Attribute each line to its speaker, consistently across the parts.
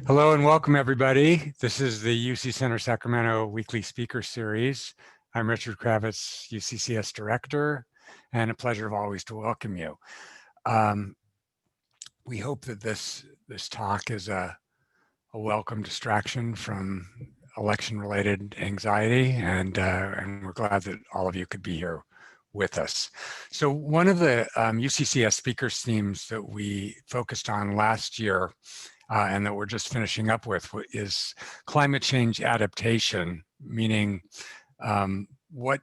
Speaker 1: Hello and welcome, everybody. This is the UC Center Sacramento Weekly Speaker Series. I'm Richard Kravitz, UCCS Director, and a pleasure of always to welcome you. We hope that this talk is a welcome distraction from election-related anxiety, and we're glad that all of you could be here with us. So one of the UCCS speakers themes that we focused on last year and that we're just finishing up with is climate change adaptation, meaning what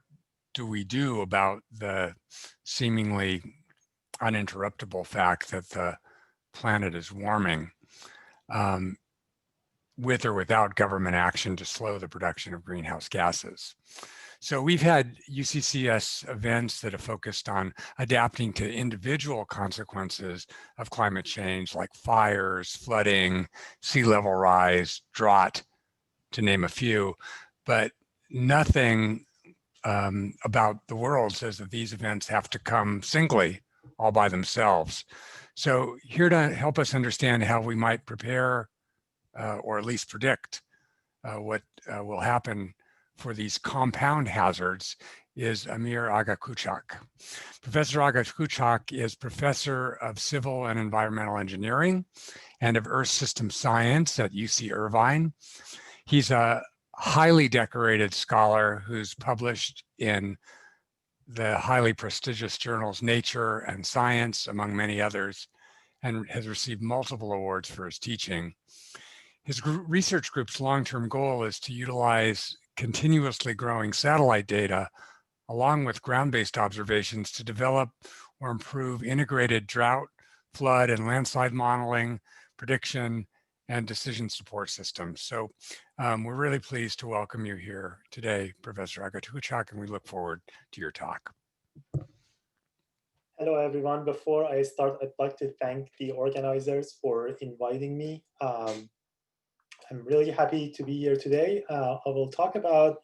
Speaker 1: do we do about the seemingly uninterruptible fact that the planet is warming with or without government action to slow the production of greenhouse gases. So we've had UCCS events that have focused on adapting to individual consequences of climate change, like fires, flooding, sea level rise, drought, to name a few, but nothing about the world says that these events have to come singly, all by themselves. So here to help us understand how we might prepare or at least predict what will happen for these compound hazards is Amir Agakuchak. Professor Agakuchak is Professor of Civil and Environmental Engineering and of Earth System Science at UC Irvine. He's a highly decorated scholar who's published in the highly prestigious journals Nature and Science, among many others, and has received multiple awards for his teaching. His research group's long-term goal is to utilize continuously growing satellite data along with ground-based observations to develop or improve integrated drought, flood, and landslide modeling, prediction, and decision support systems. So we're really pleased to welcome you here today, Professor Agakuchak, and we look forward to your talk.
Speaker 2: Hello, everyone. Before I start, I'd like to thank the organizers for inviting me. I'm really happy to be here today. I will talk about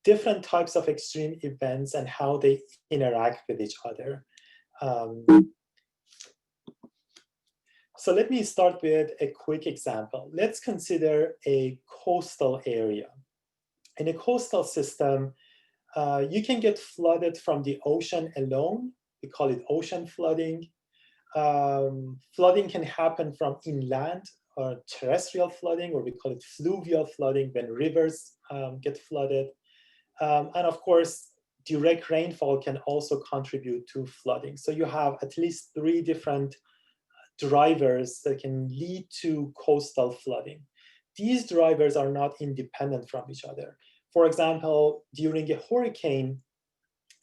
Speaker 2: different types of extreme events and how they interact with each other. So let me start with a quick example. Let's consider a coastal area. In a coastal system, you can get flooded from the ocean alone. We call it ocean flooding. Flooding can happen from inland or terrestrial flooding, or we call it fluvial flooding when rivers get flooded. And of course, direct rainfall can also contribute to flooding. So you have at least 3 different drivers that can lead to coastal flooding. These drivers are not independent from each other. For example, during a hurricane,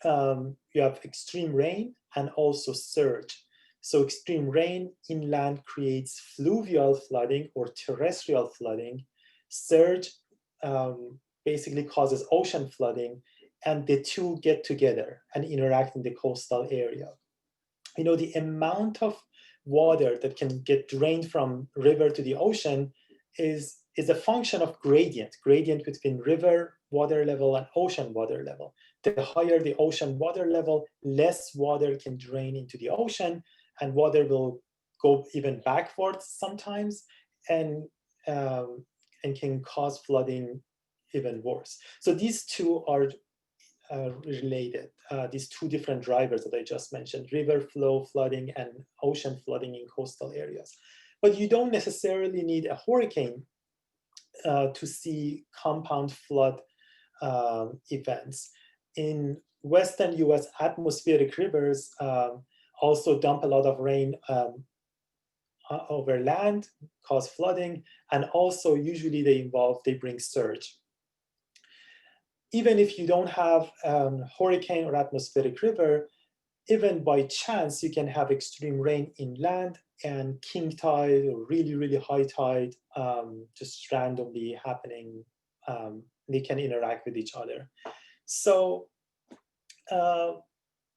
Speaker 2: you have extreme rain and also surge. So extreme rain inland creates fluvial flooding or terrestrial flooding. Surge basically causes ocean flooding, and the two get together and interact in the coastal area. You know, the amount of water that can get drained from river to the ocean is a function of gradient between river water level and ocean water level. The higher the ocean water level, less water can drain into the ocean, and water will go even backwards sometimes and can cause flooding even worse. So these two are related, these 2 different drivers that I just mentioned, river flow flooding and ocean flooding in coastal areas. But you don't necessarily need a hurricane to see compound flood events. In Western US, atmospheric rivers also dump a lot of rain over land, cause flooding, and also usually they bring surge. Even if you don't have a hurricane or atmospheric river, even by chance, you can have extreme rain inland and king tide or really, really high tide just randomly happening. They can interact with each other. So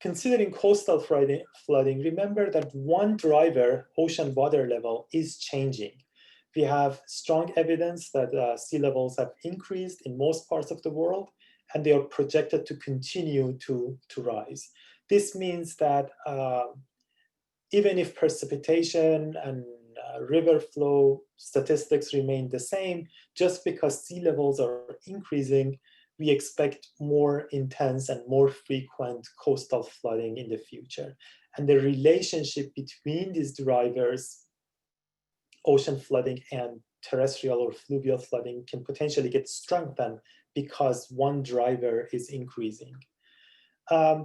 Speaker 2: considering coastal flooding, remember that one driver, ocean water level, is changing. We have strong evidence that sea levels have increased in most parts of the world, and they are projected to continue to rise. This means that even if precipitation and river flow statistics remain the same. Just because sea levels are increasing, we expect more intense and more frequent coastal flooding in the future. And the relationship between these drivers, ocean flooding and terrestrial or fluvial flooding, can potentially get strengthened because one driver is increasing.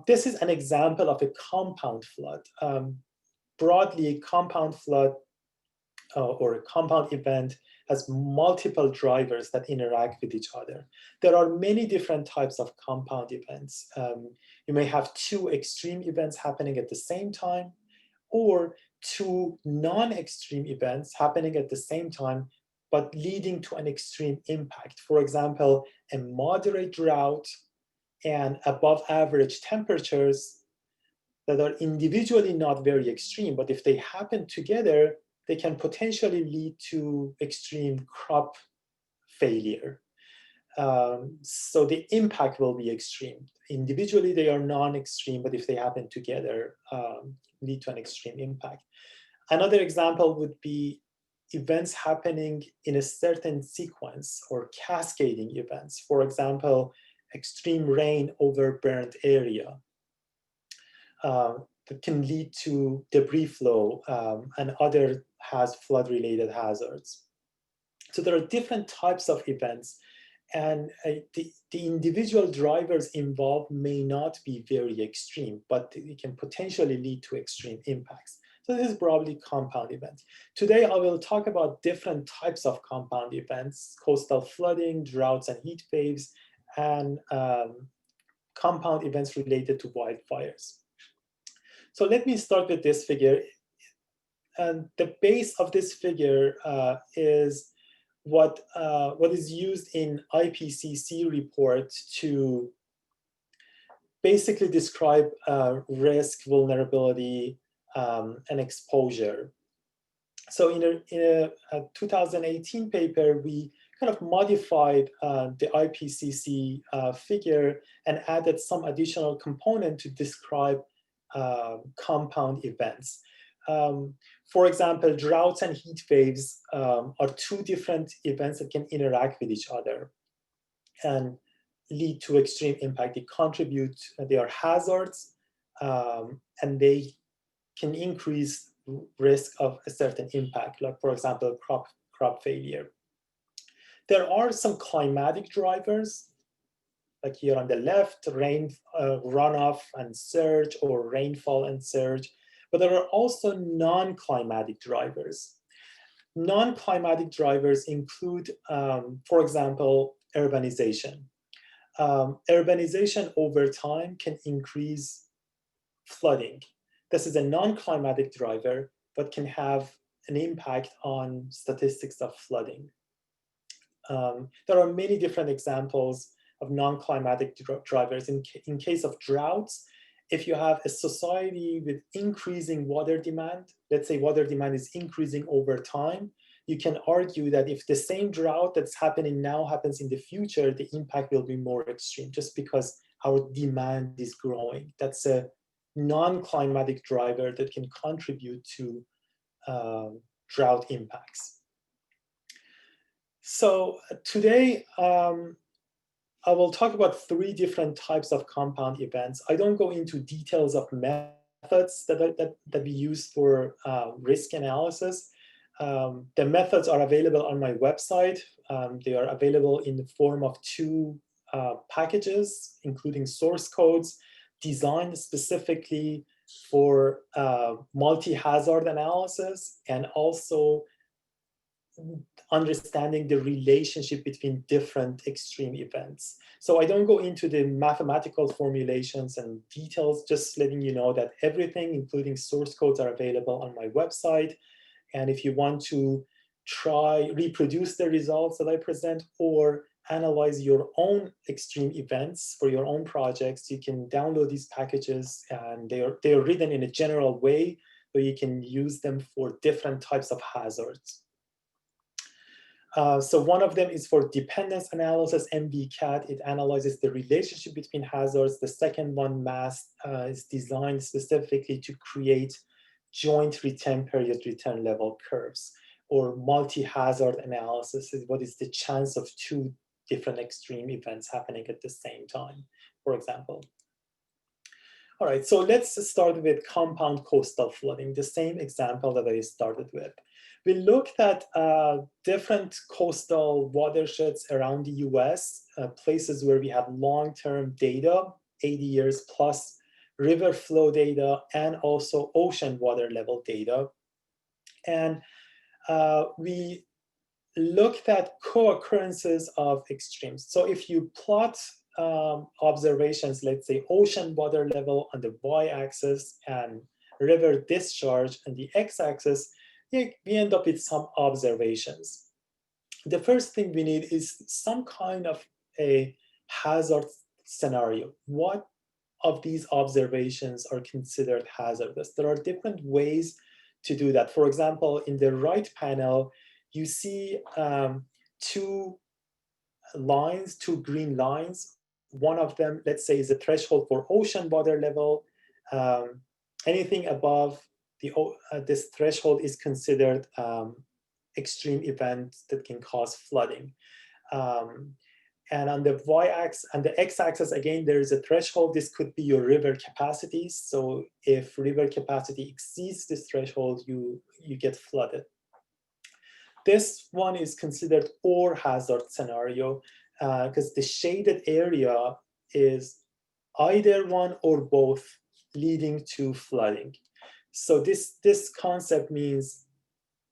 Speaker 2: This is an example of a compound flood. Broadly, a compound flood or a compound event has multiple drivers that interact with each other. There are many different types of compound events. You may have two extreme events happening at the same time, or two non-extreme events happening at the same time, but leading to an extreme impact. For example, a moderate drought and above average temperatures that are individually not very extreme, but if they happen together, they can potentially lead to extreme crop failure. So the impact will be extreme. Individually, they are non-extreme, but if they happen together, lead to an extreme impact. Another example would be events happening in a certain sequence or cascading events. For example, extreme rain over burnt area. That can lead to debris flow and other flood-related hazards. So there are different types of events, and the individual drivers involved may not be very extreme, but it can potentially lead to extreme impacts. So this is broadly compound events. Today, I will talk about different types of compound events: coastal flooding, droughts and heat waves, and compound events related to wildfires. So let me start with this figure. And the base of this figure is what is used in IPCC reports to basically describe risk, vulnerability, and exposure. So in a 2018 paper, we kind of modified the IPCC figure and added some additional component to describe compound events. For example, droughts and heat waves are two different events that can interact with each other and lead to extreme impact. They contribute, they are hazards, and they can increase risk of a certain impact, like for example, crop failure. There are some climatic drivers, like here on the left, rain runoff and surge, or rainfall and surge. But there are also non-climatic drivers. Non-climatic drivers include, for example, urbanization. Urbanization over time can increase flooding. This is a non-climatic driver, but can have an impact on statistics of flooding. There are many different examples of non-climatic drivers. In case of droughts, if you have a society with increasing water demand, let's say water demand is increasing over time, you can argue that if the same drought that's happening now happens in the future, the impact will be more extreme just because our demand is growing. That's a non-climatic driver that can contribute to drought impacts. So today, I will talk about three different types of compound events. I don't go into details of methods that we use for risk analysis. The methods are available on my website. They are available in the form of two packages, including source codes designed specifically for multi-hazard analysis and also understanding the relationship between different extreme events. So I don't go into the mathematical formulations and details, just letting you know that everything, including source codes, are available on my website. And if you want to reproduce the results that I present or analyze your own extreme events for your own projects, you can download these packages, and they are written in a general way, so you can use them for different types of hazards. So one of them is for dependence analysis, MVCAT. It analyzes the relationship between hazards. The second one, MAST, is designed specifically to create joint return period, return level curves, or multi-hazard analysis is what is the chance of two different extreme events happening at the same time, for example. All right, so let's start with compound coastal flooding, the same example that I started with. We looked at different coastal watersheds around the US, places where we have long-term data, 80 years plus, river flow data, and also ocean water level data. And we looked at co-occurrences of extremes. So if you plot observations, let's say ocean water level on the y-axis and river discharge on the x-axis, we end up with some observations. The first thing we need is some kind of a hazard scenario. What of these observations are considered hazardous? There are different ways to do that. For example, in the right panel, you see two lines, two green lines. One of them, let's say, is a threshold for ocean water level. Anything above this threshold is considered extreme event that can cause flooding. And on the y-axis and the x-axis, again, there is a threshold. This could be your river capacity. So if river capacity exceeds this threshold, you get flooded. This one is considered or hazard scenario because the shaded area is either one or both leading to flooding. So this concept means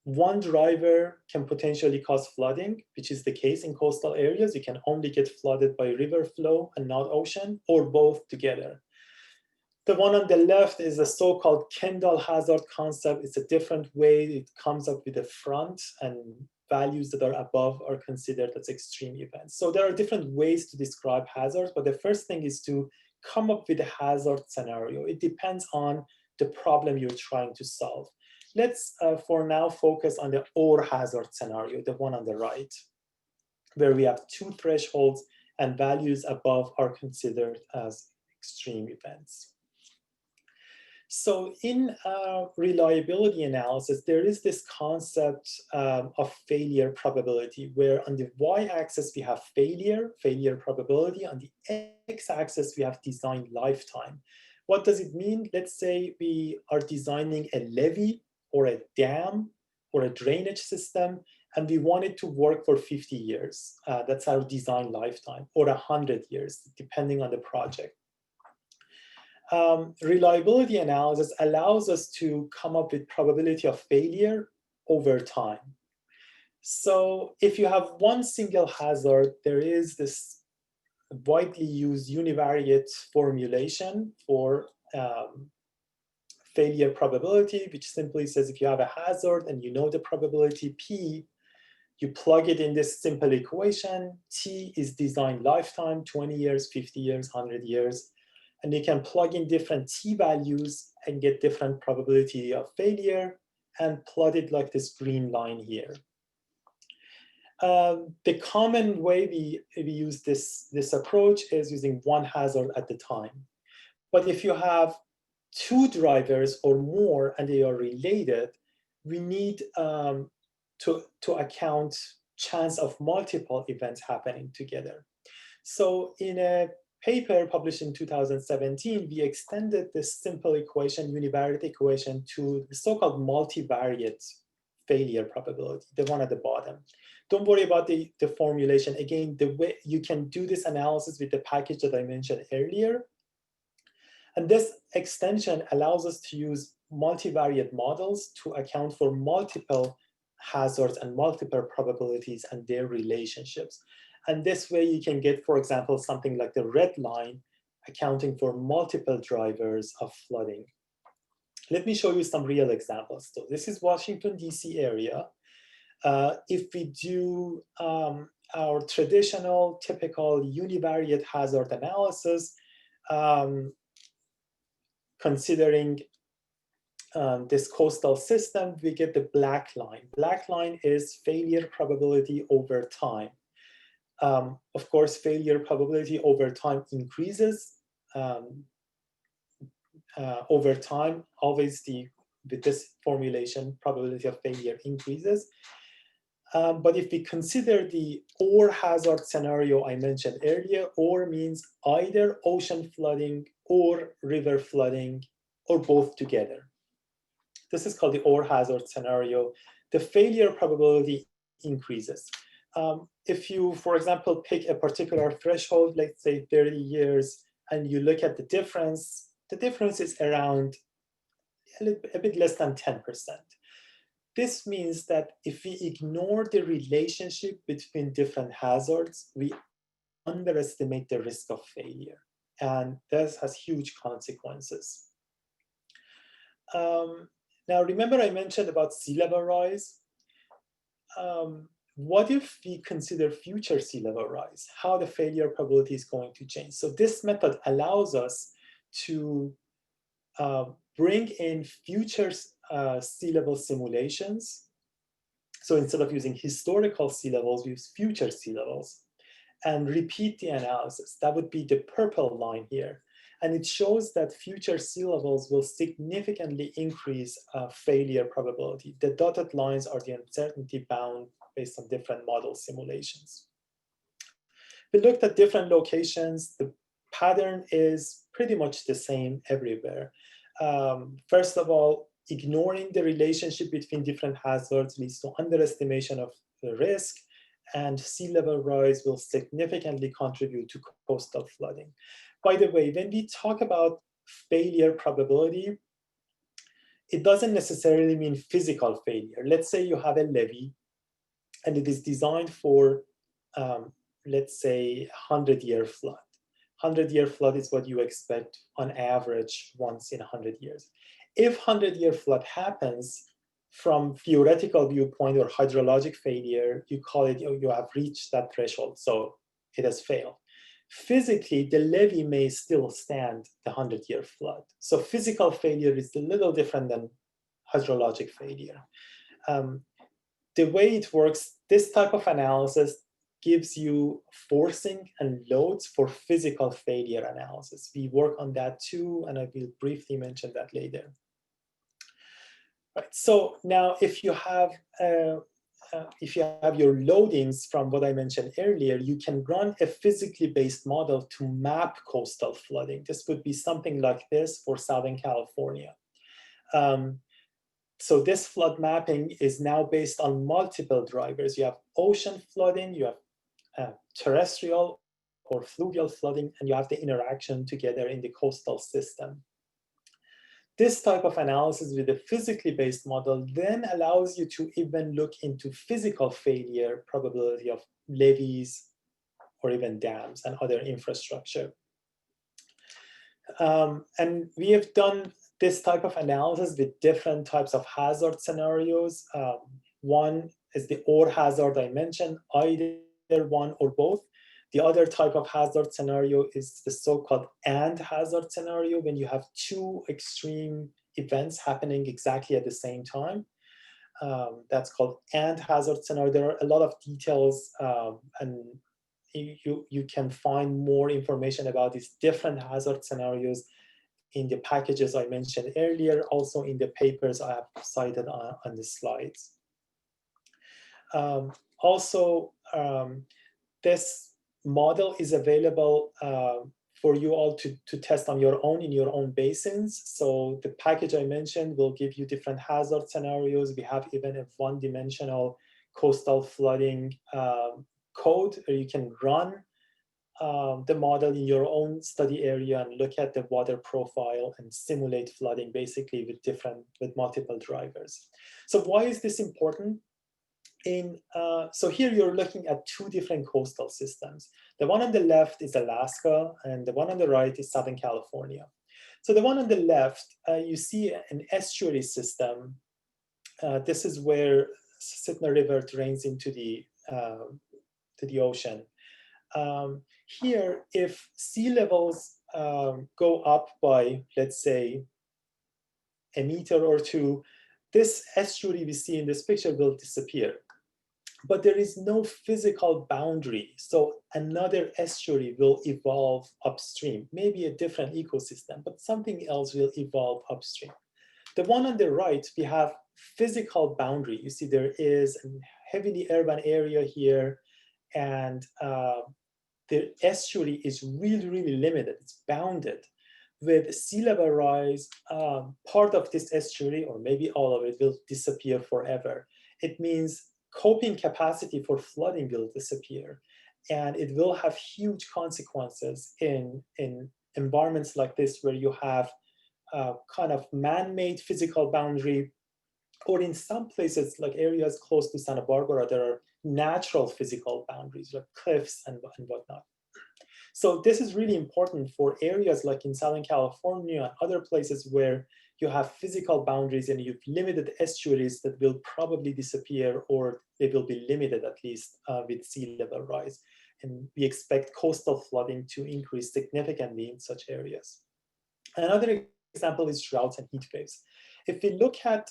Speaker 2: one driver can potentially cause flooding, which is the case in coastal areas. You can only get flooded by river flow and not ocean, or both together. The one on the left is a so-called Kendall hazard concept. It's a different way. It comes up with a front, and values that are above are considered as extreme events. So there are different ways to describe hazards, but the first thing is to come up with a hazard scenario. It depends on the problem you're trying to solve. Let's, for now, focus on the or hazard scenario, the one on the right, where we have two thresholds and values above are considered as extreme events. So in reliability analysis, there is this concept of failure probability, where on the y-axis we have failure probability. On the x-axis, we have design lifetime. What does it mean? Let's say we are designing a levee or a dam or a drainage system, and we want it to work for 50 years. That's our design lifetime, or 100 years, depending on the project. Reliability analysis allows us to come up with probability of failure over time. So if you have one single hazard, there is this widely used univariate formulation for failure probability, which simply says if you have a hazard and you know the probability P, you plug it in this simple equation. T is design lifetime, 20 years, 50 years, 100 years. And you can plug in different T values and get different probability of failure and plot it like this green line here. The common way we use this approach is using one hazard at a time. But if you have two drivers or more and they are related, we need to account chance of multiple events happening together. So in a paper published in 2017, we extended this simple equation, univariate equation, to the so-called multivariate failure probability, the one at the bottom. Don't worry about the formulation. Again, the way you can do this analysis with the package that I mentioned earlier. And this extension allows us to use multivariate models to account for multiple hazards and multiple probabilities and their relationships. And this way you can get, for example, something like the red line accounting for multiple drivers of flooding. Let me show you some real examples. So this is Washington, DC area. If we do our traditional, typical univariate hazard analysis, considering this coastal system, we get the black line. Black line is failure probability over time. Of course, failure probability over time increases over time. Always the with this formulation, probability of failure increases. But if we consider the or hazard scenario I mentioned earlier, or means either ocean flooding or river flooding or both together. This is called the or hazard scenario. The failure probability increases. If you, for example, pick a particular threshold, let's say 30 years, and you look at the difference is around a bit less than 10%. This means that if we ignore the relationship between different hazards, we underestimate the risk of failure. And this has huge consequences. Now, remember I mentioned about sea level rise? What if we consider future sea level rise? How the failure probability is going to change? So this method allows us to bring in future sea level simulations. So instead of using historical sea levels, we use future sea levels and repeat the analysis. That would be the purple line here. And it shows that future sea levels will significantly increase failure probability. The dotted lines are the uncertainty bound based on different model simulations. We looked at different locations. The pattern is pretty much the same everywhere. First of all, ignoring the relationship between different hazards leads to underestimation of the risk, and sea level rise will significantly contribute to coastal flooding. By the way, when we talk about failure probability, it doesn't necessarily mean physical failure. Let's say you have a levee and it is designed for, let's say, 100-year flood. 100-year flood is what you expect on average once in 100 years. If 100-year flood happens, from theoretical viewpoint or hydrologic failure, you call it, you have reached that threshold, so it has failed. Physically, the levee may still stand the 100-year flood. So physical failure is a little different than hydrologic failure. The way it works, this type of analysis gives you forcing and loads for physical failure analysis. We work on that too, and I will briefly mention that later. Right. So now, if you have your loadings from what I mentioned earlier, you can run a physically based model to map coastal flooding. This would be something like this for Southern California. So this flood mapping is now based on multiple drivers. You have ocean flooding, you have terrestrial or fluvial flooding, and you have the interaction together in the coastal system. This type of analysis with a physically based model then allows you to even look into physical failure probability of levees or even dams and other infrastructure. And we have done this type of analysis with different types of hazard scenarios. One is the or hazard I mentioned, either one or both. The other type of hazard scenario is the so-called and hazard scenario, when you have two extreme events happening exactly at the same time. That's called and hazard scenario. There are a lot of details, and you can find more information about these different hazard scenarios in the packages I mentioned earlier, also in the papers I have cited on the slides. This model is available for you all to test on your own in your own basins. So the package I mentioned will give you different hazard scenarios. We have even a one-dimensional coastal flooding code where you can run the model in your own study area and look at the water profile and simulate flooding basically with multiple drivers. So why is this important? So here you're looking at two different coastal systems. The one on the left is Alaska, and the one on the right is Southern California. So the one on the left, you see an estuary system. This is where Sitna River drains into the ocean. Here, if sea levels go up by, let's say, a meter or two, this estuary we see in this picture will disappear. But there is no physical boundary. So another estuary will evolve upstream, maybe a different ecosystem, but something else will evolve upstream. The one on the right, we have physical boundary. You see there is a heavily urban area here, and the estuary is really, really limited. It's bounded. With sea level rise, part of this estuary, or maybe all of it, will disappear forever. It means coping capacity for flooding will disappear. And it will have huge consequences in environments like this, where you have kind of man-made physical boundary, or in some places, like areas close to Santa Barbara, there are natural physical boundaries, like cliffs and whatnot. So this is really important for areas like in Southern California and other places where you have physical boundaries and you've limited estuaries that will probably disappear, or they will be limited at least with sea level rise. And we expect coastal flooding to increase significantly in such areas. Another example is droughts and heat waves. If we look at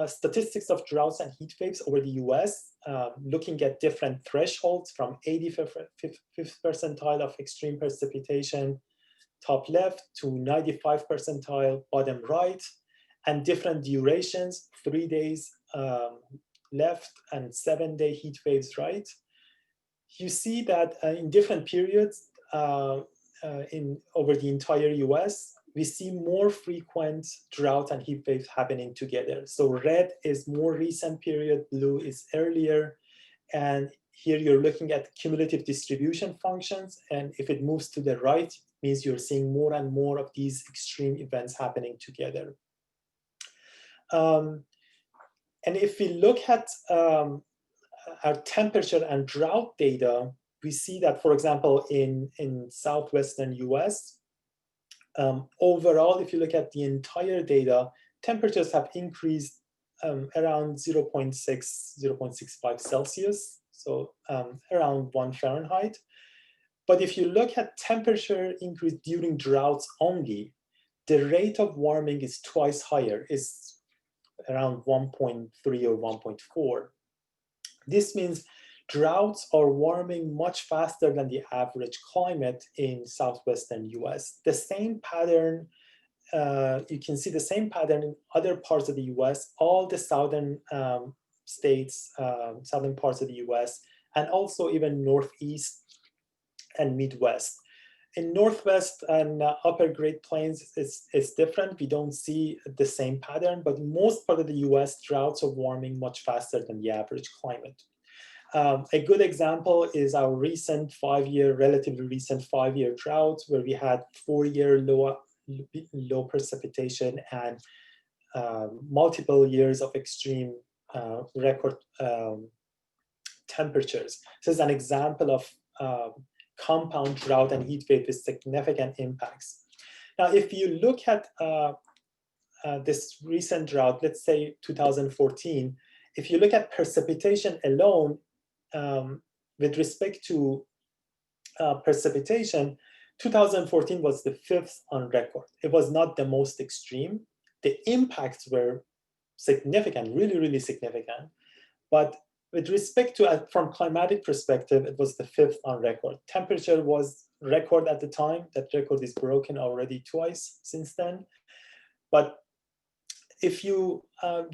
Speaker 2: statistics of droughts and heat waves over the US, looking at different thresholds from 85th percentile of extreme precipitation, top left, to 95th percentile, bottom right, and different durations, 3 days left and 7-day heat waves right. You see that in different periods over the entire US, we see more frequent drought and heat waves happening together. So red is more recent period, blue is earlier. And here you're looking at cumulative distribution functions. And if it moves to the right, it means you're seeing more and more of these extreme events happening together. And if we look at our temperature and drought data, we see that, for example, in southwestern US, overall, if you look at the entire data, temperatures have increased around 0.6, 0.65 Celsius, so around 1 Fahrenheit. But if you look at temperature increase during droughts only, the rate of warming is twice higher, is around 1.3 or 1.4. This means droughts are warming much faster than the average climate in southwestern US. The same pattern, you can see the same pattern in other parts of the US, all the southern states, southern parts of the US, and also even Northeast and Midwest. In Northwest and upper Great Plains, it's different. We don't see the same pattern, but most part of the US, droughts are warming much faster than the average climate. A good example is our recent relatively recent 5-year drought, where we had 4-year low precipitation and multiple years of extreme record temperatures. This is an example of compound drought and heat wave with significant impacts. Now, if you look at this recent drought, let's say 2014, if you look at precipitation alone, with respect to precipitation, 2014 was the 5th on record. It was not the most extreme. The impacts were significant, really, really significant. But with respect to, from climatic perspective, it was the 5th on record. Temperature was record at the time. That record is broken already twice since then. But if you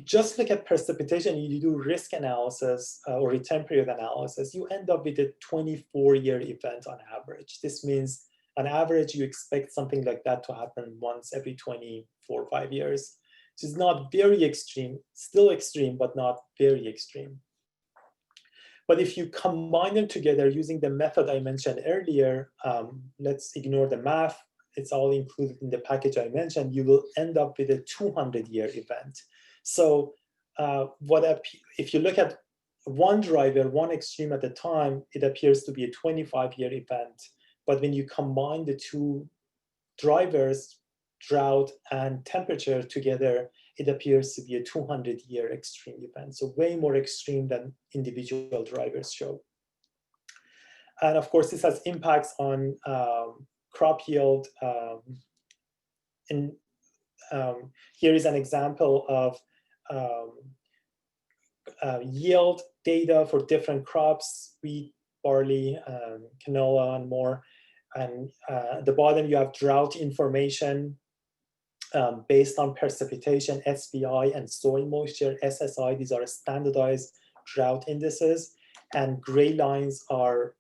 Speaker 2: just look at precipitation, you do risk analysis or return period analysis, you end up with a 24-year event on average. This means on average, you expect something like that to happen once every 24 or 5 years. So it's not very extreme, still extreme, but not very extreme. But if you combine them together using the method I mentioned earlier, let's ignore the math, it's all included in the package I mentioned, you will end up with a 200-year event. So if you look at one driver, one extreme at a time, it appears to be a 25-year event. But when you combine the two drivers, drought and temperature together, it appears to be a 200-year extreme event. So way more extreme than individual drivers show. And of course, this has impacts on crop yield. Here is an example of yield data for different crops, wheat, barley, canola, and more. And at the bottom, you have drought information. based on precipitation, SPI, and soil moisture, SSI. These are standardized drought indices. And gray lines are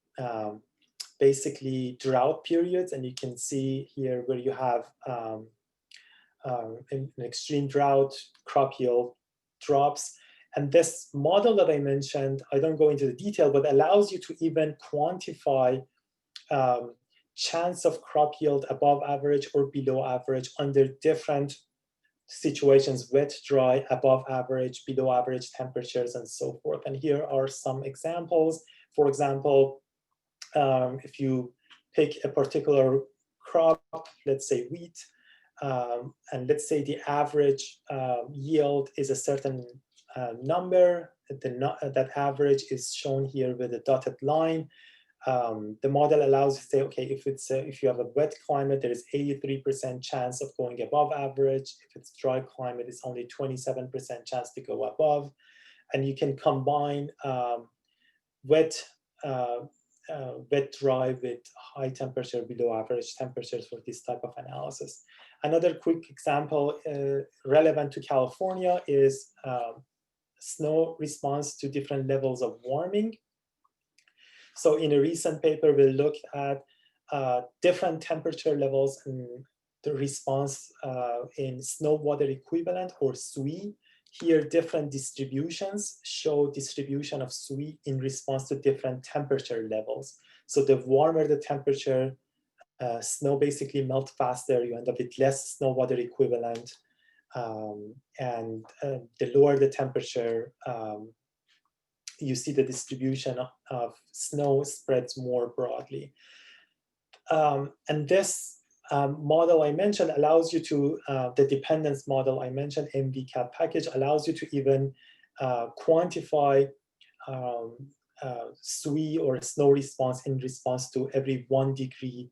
Speaker 2: basically drought periods. And you can see here where you have an extreme drought, crop yield drops. And this model that I mentioned, I don't go into the detail, but allows you to even quantify chance of crop yield above average or below average under different situations: wet, dry, above average, below average temperatures, and so forth. And here are some examples. For example, if you pick a particular crop, let's say wheat, and let's say the average yield is a certain number, that average is shown here with a dotted line. The model allows you to say, okay, if you have a wet climate, there is 83% chance of going above average. If it's dry climate, it's only 27% chance to go above. And you can combine wet, dry with high temperature, below average temperatures for this type of analysis. Another quick example relevant to California is snow response to different levels of warming. So in a recent paper, we looked at different temperature levels and the response in snow water equivalent, or SWE. Here, different distributions show distribution of SWE in response to different temperature levels. So the warmer the temperature, snow basically melt faster, you end up with less snow water equivalent. And the lower the temperature, you see the distribution of snow spreads more broadly. And this model I mentioned allows you to, the dependence model I mentioned, MVCAP package, allows you to even quantify SWE or snow response in response to every 1 degree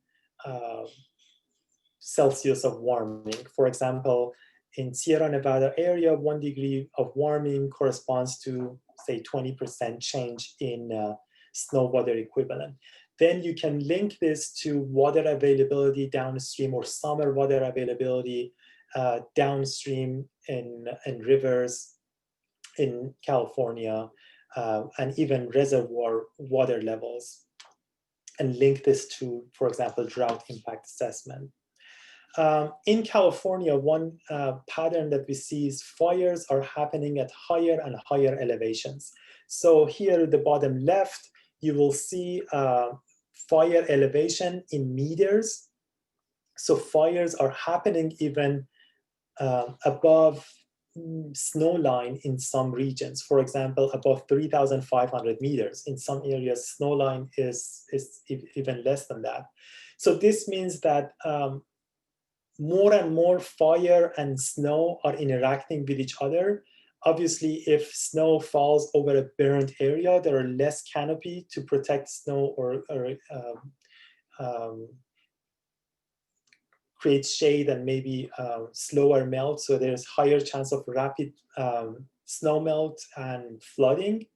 Speaker 2: Celsius of warming. For example, in Sierra Nevada area, 1 degree of warming corresponds to, say, 20% change in snow water equivalent. Then you can link this to water availability downstream, or summer water availability downstream in rivers in California, and even reservoir water levels, and link this to, for example, drought impact assessment. In California, one pattern that we see is fires are happening at higher and higher elevations. So here at the bottom left, you will see fire elevation in meters. So fires are happening even above snow line in some regions. For example, above 3,500 meters. In some areas, snow line is even less than that. So this means that more and more fire and snow are interacting with each other. Obviously, if snow falls over a burned area, there are less canopy to protect snow or create shade and maybe slower melt. So there's higher chance of rapid snow melt and flooding.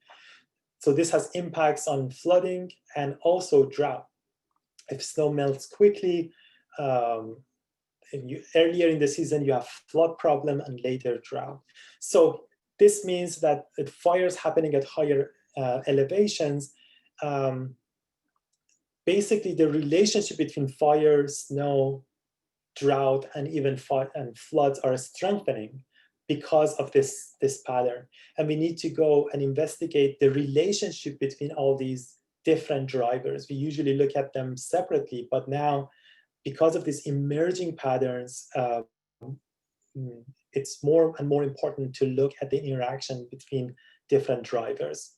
Speaker 2: So this has impacts on flooding and also drought. If snow melts quickly, earlier in the season, you have flood problem and later drought. So this means that fires happening at higher elevations, basically the relationship between fire, snow, drought, and even floods are strengthening because of this pattern. And we need to go and investigate the relationship between all these different drivers. We usually look at them separately, but now, because of these emerging patterns, it's more and more important to look at the interaction between different drivers.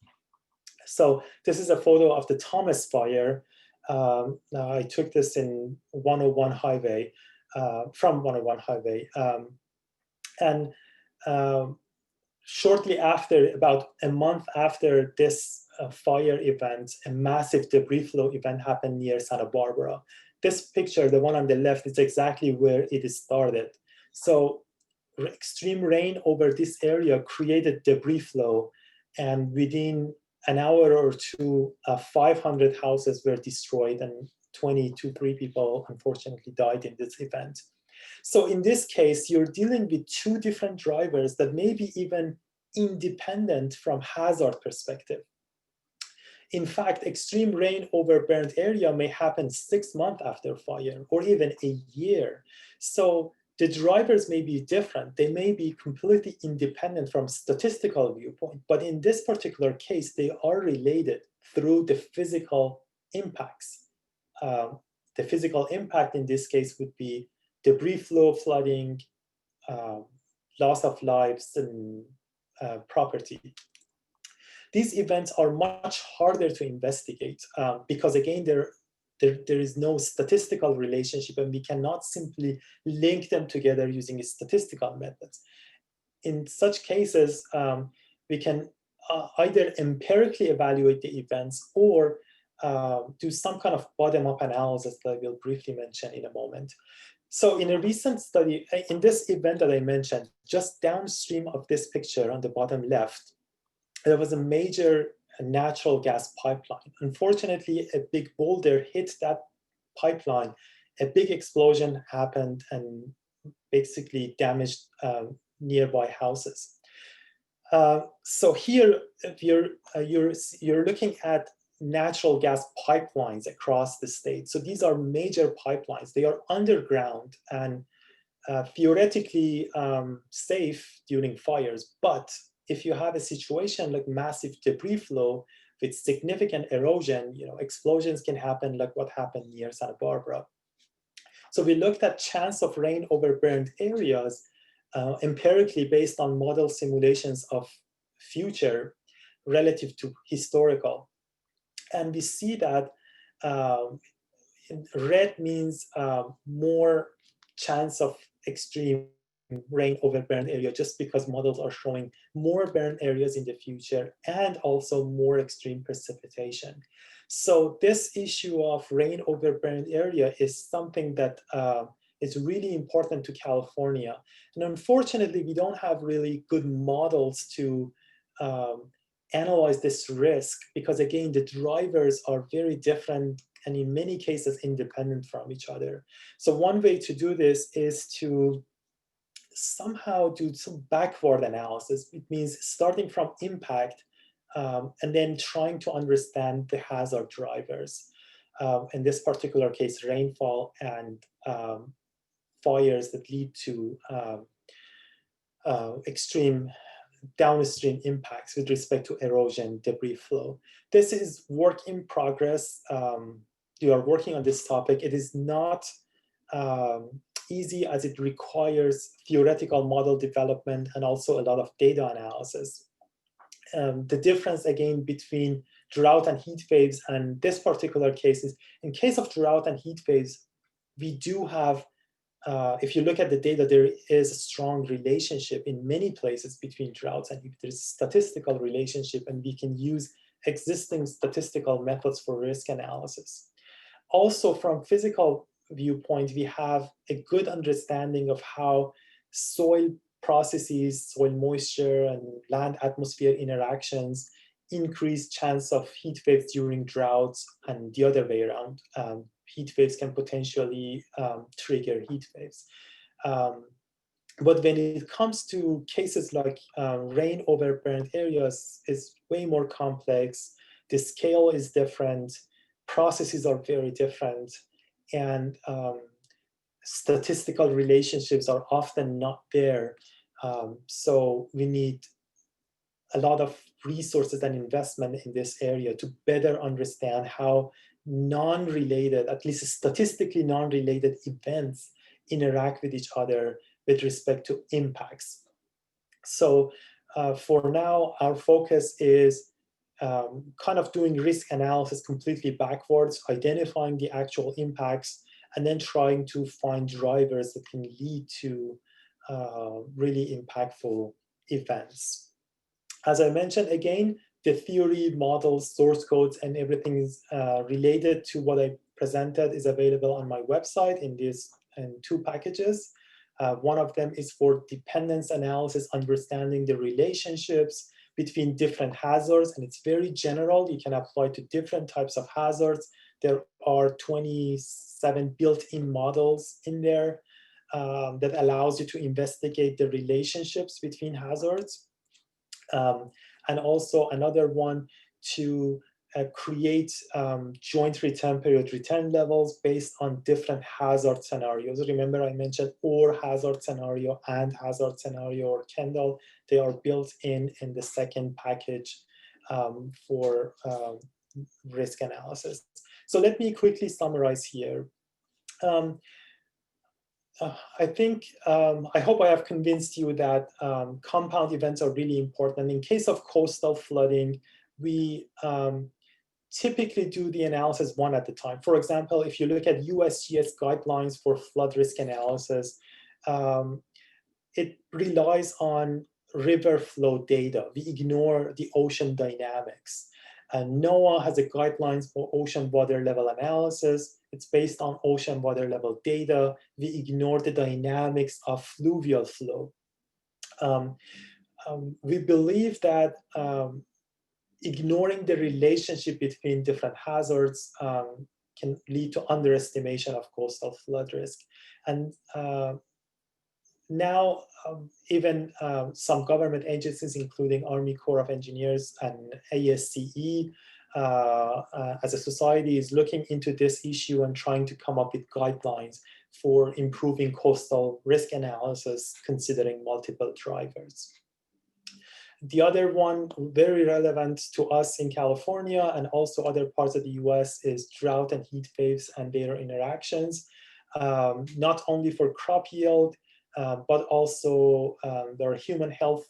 Speaker 2: So this is a photo of the Thomas fire. I took this in 101 highway, from 101 highway. And shortly after, about a month after this fire event, a massive debris flow event happened near Santa Barbara. This picture, the one on the left, is exactly where it started. So extreme rain over this area created debris flow, and within an hour or two, 500 houses were destroyed and 3 people unfortunately died in this event. So in this case, you're dealing with two different drivers that may be even independent from hazard perspective. In fact, extreme rain over burned area may happen 6 months after fire or even a year. So the drivers may be different. They may be completely independent from statistical viewpoint, but in this particular case, they are related through the physical impacts. The physical impact in this case would be debris flow, flooding, loss of lives and property. These events are much harder to investigate because again, there is no statistical relationship and we cannot simply link them together using statistical methods. In such cases, we can either empirically evaluate the events or do some kind of bottom-up analysis that I will briefly mention in a moment. So in a recent study, in this event that I mentioned, just downstream of this picture on the bottom left, there was a major natural gas pipeline. Unfortunately, a big boulder hit that pipeline. A big explosion happened and basically damaged nearby houses. So here, you're looking at natural gas pipelines across the state. So these are major pipelines. They are underground and theoretically safe during fires. But if you have a situation like massive debris flow with significant erosion, explosions can happen like what happened near Santa Barbara. So we looked at chance of rain over burned areas empirically based on model simulations of future relative to historical. And we see that red means more chance of extreme rain over burned area just because models are showing more burned areas in the future and also more extreme precipitation. So this issue of rain over burned area is something that is really important to California. And unfortunately, we don't have really good models to analyze this risk because again, the drivers are very different and in many cases independent from each other. So one way to do this is to somehow do some backward analysis. It means starting from impact and then trying to understand the hazard drivers. In this particular case, rainfall and fires that lead to extreme downstream impacts with respect to erosion, debris flow. This is work in progress. You are working on this topic. It is not easy as it requires theoretical model development and also a lot of data analysis. The difference again between drought and heat waves and this particular case is in case of drought and heat waves, we do have, if you look at the data, there is a strong relationship in many places between droughts and there's a statistical relationship and we can use existing statistical methods for risk analysis. Also from physical viewpoint, we have a good understanding of how soil processes, soil moisture and land atmosphere interactions increase chance of heat waves during droughts and the other way around. Heat waves can potentially trigger heat waves. But when it comes to cases like rain over burned areas, is way more complex. The scale is different. Processes are very different. And statistical relationships are often not there. So we need a lot of resources and investment in this area to better understand how non-related, at least statistically non-related events interact with each other with respect to impacts. So for now, our focus is kind of doing risk analysis completely backwards, identifying the actual impacts, and then trying to find drivers that can lead to really impactful events. As I mentioned, again, the theory, models, source codes, and everything is related to what I presented is available on my website in these two packages. One of them is for dependence analysis, understanding the relationships between different hazards, and it's very general. You can apply to different types of hazards. There are 27 built-in models in there. that allows you to investigate the relationships between hazards. And also another one to create joint return period return levels based on different hazard scenarios. Remember I mentioned OR hazard scenario and hazard scenario or Kendall. They are built in the second package for risk analysis. So let me quickly summarize here. I think, I hope I have convinced you that compound events are really important. In case of coastal flooding, we typically do the analysis one at a time. For example, if you look at USGS guidelines for flood risk analysis, it relies on river flow data. We ignore the ocean dynamics. And NOAA has a guidelines for ocean water level analysis. It's based on ocean water level data. We ignore the dynamics of fluvial flow. We believe that ignoring the relationship between different hazards can lead to underestimation of coastal flood risk. And now, even some government agencies, including Army Corps of Engineers and ASCE, as a society, is looking into this issue and trying to come up with guidelines for improving coastal risk analysis, considering multiple drivers. The other one very relevant to us in California and also other parts of the US is drought and heat waves and their interactions, not only for crop yield, but also there are human health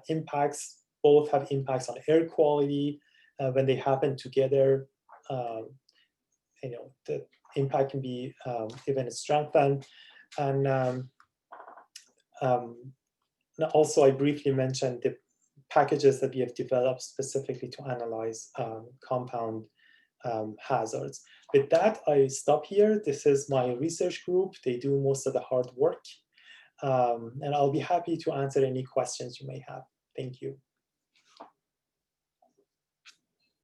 Speaker 2: impacts. Both have impacts on air quality when they happen together. The impact can be even strengthened. And also, I briefly mentioned the packages that we have developed specifically to analyze compound hazards. With that, I stop here. This is my research group. They do most of the hard work. And I'll be happy to answer any questions you may have. Thank you.